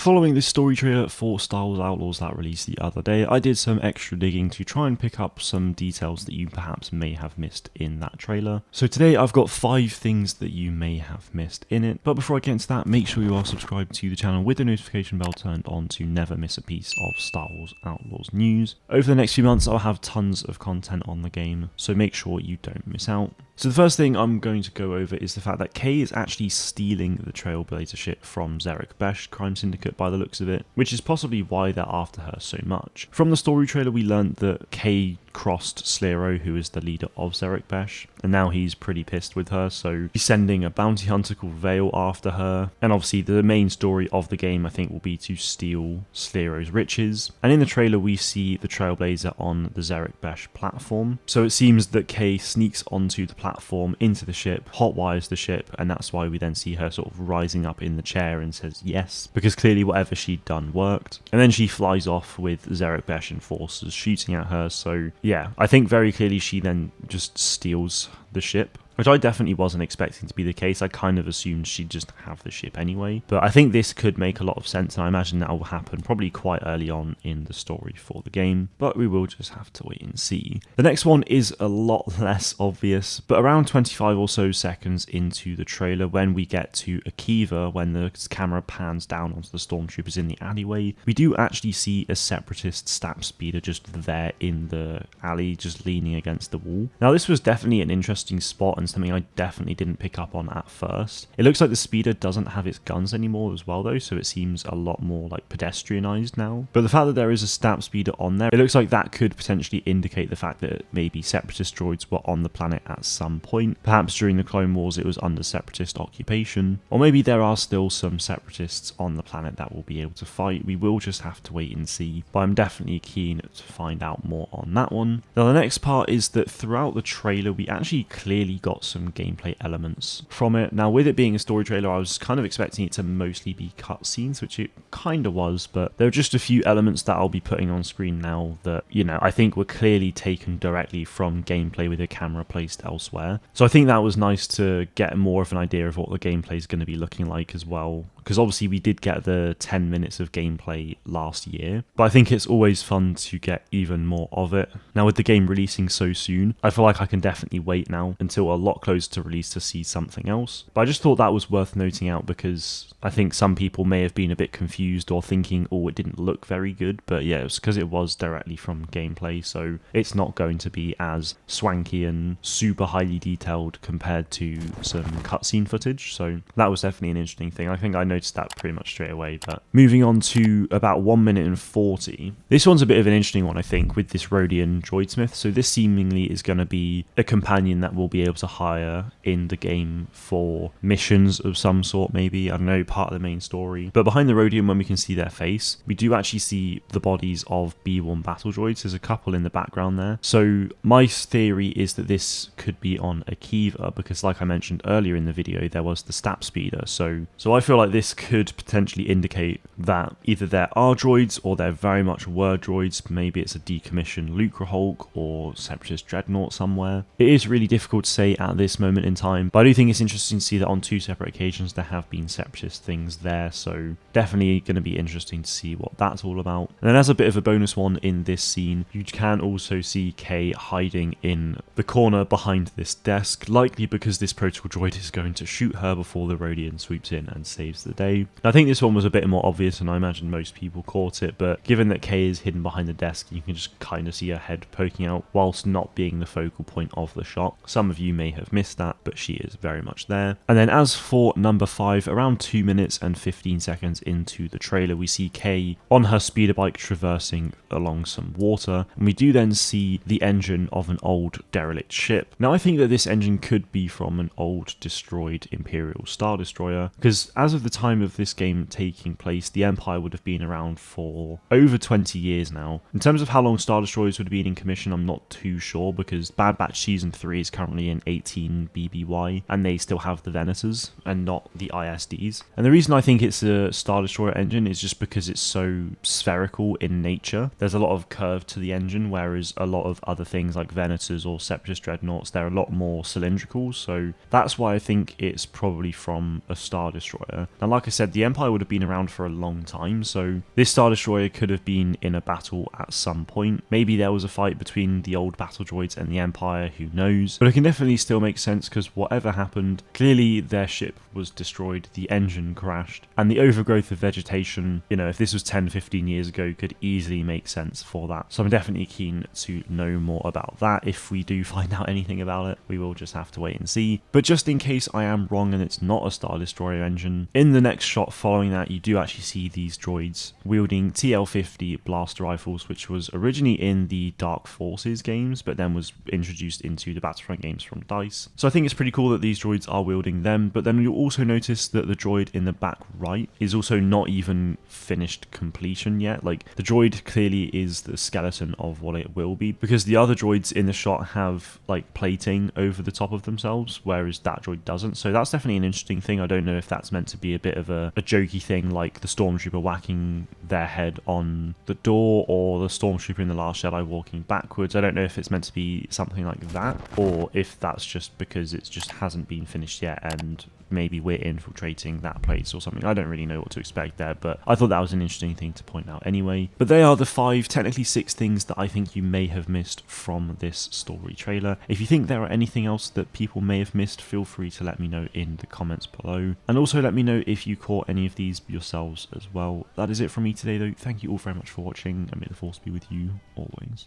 following this story trailer for Star Wars Outlaws that released the other day, I did some extra digging to try and pick up some details that you perhaps may have missed in that trailer. So today I've got 5 things that you may have missed in it, but before I get into that, make sure you are subscribed to the channel with the notification bell turned on to never miss a piece of Star Wars Outlaws news. Over the next few months I'll have tons of content on the game, so make sure you don't miss out. So the first thing I'm going to go over is the fact that Kay is actually stealing the Trailblazer ship from Zerek Besh Crime Syndicate by the looks of it, which is possibly why they're after her so much. From the story trailer we learned that Kay crossed Slero, who is the leader of Zerek Besh, and now he's pretty pissed with her, so he's sending a bounty hunter called Vale after her. And obviously the main story of the game I think will be to steal Slero's riches. And in the trailer we see the Trailblazer on the Zerek Besh platform, so it seems that Kay sneaks onto the platform into the ship, hotwires the ship, and that's why we then see her sort of rising up in the chair and says yes, because clearly whatever she'd done worked. And then she flies off with Zerek Besh enforcers shooting at her, so yeah, I think very clearly she then just steals the ship, which I definitely wasn't expecting to be the case. I kind of assumed she'd just have the ship anyway. But I think this could make a lot of sense, and I imagine that will happen probably quite early on in the story for the game. But we will just have to wait and see. The next one is a lot less obvious, but around 25 or so seconds into the trailer, when we get to Akiva, when the camera pans down onto the stormtroopers in the alleyway, we do actually see a separatist stab speeder just there in the alley, just leaning against the wall. Now this was definitely an interesting spot and something I definitely didn't pick up on at first. It looks like the speeder doesn't have its guns anymore as well though, so it seems a lot more like pedestrianized now. But the fact that there is a stab speeder on there, it looks like that could potentially indicate the fact that maybe separatist droids were on the planet at some point. Perhaps during the Clone Wars it was under separatist occupation, or maybe there are still some separatists on the planet that will be able to fight. We will just have to wait and see, but I'm definitely keen to find out more on that one. Now the next part is that throughout the trailer we actually clearly got some gameplay elements from it. Now with it being a story trailer I was kind of expecting it to mostly be cutscenes, which it kind of was, but there are just a few elements that I'll be putting on screen now that, you know, I think were clearly taken directly from gameplay with a camera placed elsewhere. So I think that was nice to get more of an idea of what the gameplay is going to be looking like as well, because obviously we did get the 10 minutes of gameplay last year, but I think it's always fun to get even more of it. Now with the game releasing so soon, I feel like I can definitely wait now until a lot closer to release to see something else. But I just thought that was worth noting out because I think some people may have been a bit confused or thinking, oh, it didn't look very good, but yeah, it's because it was directly from gameplay, so it's not going to be as swanky and super highly detailed compared to some cutscene footage, so that was definitely an interesting thing. I think I noticed that pretty much straight away. But moving on to about 1 minute and 40, this one's a bit of an interesting one I think, with this Rodian droidsmith. So this seemingly is going to be a companion that we'll be able to hire in the game for missions of some sort, maybe, I don't know, part of the main story. But behind the Rodian, when we can see their face, we do actually see the bodies of B1 battle droids. There's a couple in the background there. So my theory is that this could be on Akiva, because like I mentioned earlier in the video, there was the stab speeder. So I feel like this could potentially indicate that either there are droids or there very much were droids. Maybe it's a decommissioned Lucrehulk or separatist dreadnought somewhere. It is really difficult to say at this moment in time, but I do think it's interesting to see that on 2 separate occasions there have been separatist things there, so definitely going to be interesting to see what that's all about. And then as a bit of a bonus one in this scene, you can also see Kay hiding in the corner behind this desk, likely because this protocol droid is going to shoot her before the Rodian swoops in and saves the day. I think this one was a bit more obvious and I imagine most people caught it, but given that Kay is hidden behind the desk, you can just kind of see her head poking out whilst not being the focal point of the shot. Some of you may have missed that, but she is very much there. And then as for number 5, around 2 minutes and 15 seconds into the trailer, we see Kay on her speeder bike traversing along some water, and we do then see the engine of an old derelict ship. Now I think that this engine could be from an old destroyed Imperial Star Destroyer, because as of the time of this game taking place, the Empire would have been around for over 20 years now. In terms of how long Star Destroyers would have been in commission, I'm not too sure, because Bad Batch Season 3 is currently in 18 BBY, and they still have the Venators and not the ISDs. And the reason I think it's a Star Destroyer engine is just because it's so spherical in nature. There's a lot of curve to the engine, whereas a lot of other things like Venators or Separatist Dreadnoughts, they're a lot more cylindrical, so that's why I think it's probably from a Star Destroyer. Now And like I said, the Empire would have been around for a long time, so this Star Destroyer could have been in a battle at some point. Maybe there was a fight between the old battle droids and the Empire, who knows? But it can definitely still make sense, because whatever happened, clearly their ship was destroyed, the engine crashed, and the overgrowth of vegetation, you know, if this was 10-15 years ago, could easily make sense for that. So I'm definitely keen to know more about that. If we do find out anything about it, we will just have to wait and see. But just in case I am wrong and it's not a Star Destroyer engine, in the next shot following that, you do actually see these droids wielding TL-50 blaster rifles, which was originally in the Dark Forces games, but then was introduced into the Battlefront games from DICE. So I think it's pretty cool that these droids are wielding them, but then you'll also notice that the droid in the back right is also not even finished completion yet. Like, the droid clearly is the skeleton of what it will be, because the other droids in the shot have like plating over the top of themselves, whereas that droid doesn't. So that's definitely an interesting thing. I don't know if that's meant to be a bit of a jokey thing, like the Stormtrooper whacking their head on the door, or the Stormtrooper in The Last Jedi walking backwards. I don't know if it's meant to be something like that, or if that's just because it just hasn't been finished yet and maybe we're infiltrating that place or something. I don't really know what to expect there, but I thought that was an interesting thing to point out anyway. But they are the 5, technically 6 things that I think you may have missed from this story trailer. If you think there are anything else that people may have missed, feel free to let me know in the comments below. And also let me know if you caught any of these yourselves as well. That is it from me today though. Thank you all very much for watching, and may the force be with you always.